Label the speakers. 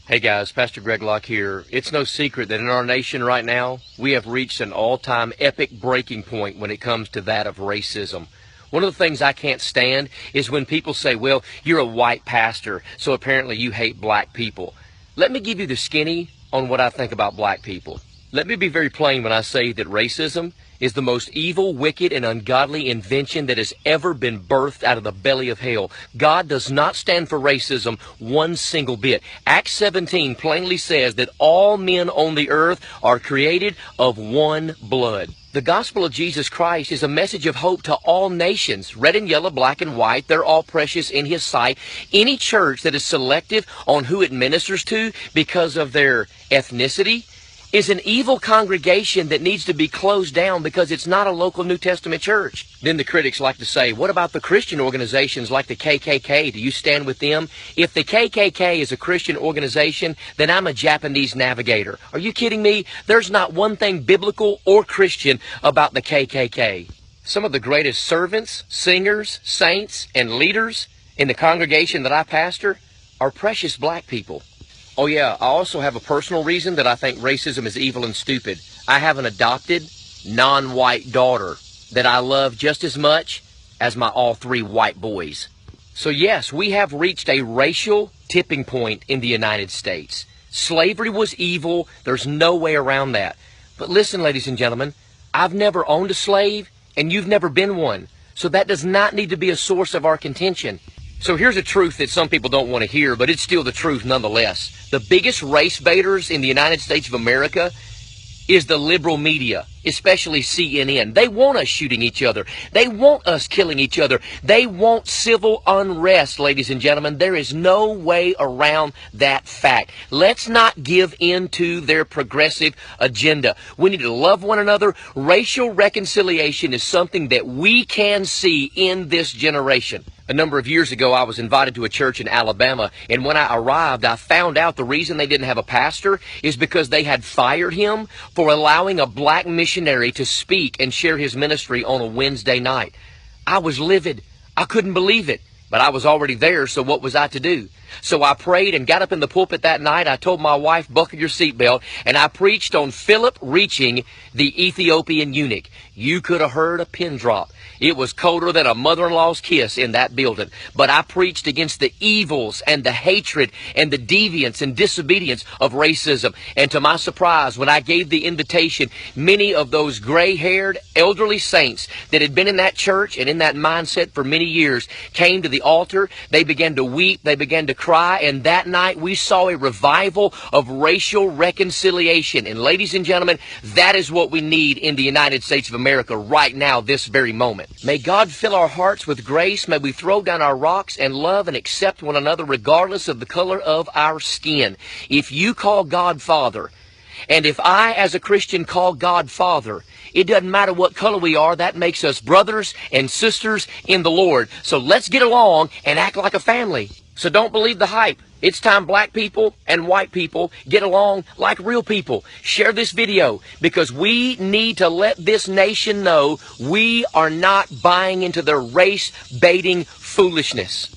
Speaker 1: Hey guys, Pastor Greg Locke here. It's no secret that in our nation right now, we have reached an all-time epic breaking point when it comes to that of racism. One of the things I can't stand is when people say, well, you're a white pastor, so apparently you hate black people. Let me give you the skinny on what I think about black people. Let me be very plain when I say that racism is the most evil, wicked, and ungodly invention that has ever been birthed out of the belly of hell. God does not stand for racism one single bit. Acts 17 plainly says that all men on the earth are created of one blood. The gospel of Jesus Christ is a message of hope to all nations. Red and yellow, black and white, they're all precious in His sight. Any church that is selective on who it ministers to because of their ethnicity is an evil congregation that needs to be closed down because it's not a local New Testament church. Then the critics like to say, what about the Christian organizations like the KKK? Do you stand with them? If the KKK is a Christian organization, then I'm a Japanese navigator. Are you kidding me? There's not one thing biblical or Christian about the KKK. Some of the greatest servants, singers, saints, and leaders in the congregation that I pastor are precious black people. Oh yeah, I also have a personal reason that I think racism is evil and stupid. I have an adopted, non-white daughter that I love just as much as my all three white boys. So yes, we have reached a racial tipping point in the United States. Slavery was evil. There's no way around that. But listen, ladies and gentlemen, I've never owned a slave, and you've never been one. So that does not need to be a source of our contention. So here's a truth that some people don't want to hear, but it's still the truth nonetheless. The biggest race baiters in the United States of America is the liberal media, especially CNN. They want us shooting each other. They want us killing each other. They want civil unrest, ladies and gentlemen. There is no way around that fact. Let's not give in to their progressive agenda. We need to love one another. Racial reconciliation is something that we can see in this generation. A number of years ago, I was invited to a church in Alabama, and when I arrived, I found out the reason they didn't have a pastor is because they had fired him for allowing a black missionary to speak and share his ministry on a Wednesday night. I was livid. I couldn't believe it, but I was already there, so what was I to do? So I prayed and got up in the pulpit that night. I told my wife, buckle your seatbelt, and I preached on Philip reaching the Ethiopian eunuch. You could have heard a pin drop. It was colder than a mother-in-law's kiss in that building. But I preached against the evils and the hatred and the deviance and disobedience of racism. And to my surprise, when I gave the invitation, many of those gray-haired elderly saints that had been in that church and in that mindset for many years came to the altar. They began to weep. They began to cry. And that night we saw a revival of racial reconciliation. And ladies and gentlemen, that is what we need in the United States of America right now, this very moment. May God fill our hearts with grace. May we throw down our rocks and love and accept one another regardless of the color of our skin. If you call God Father, and if I as a Christian call God Father, it doesn't matter what color we are. That makes us brothers and sisters in the Lord. So let's get along and act like a family. So don't believe the hype. It's time black people and white people get along like real people. Share this video because we need to let this nation know we are not buying into their race-baiting foolishness.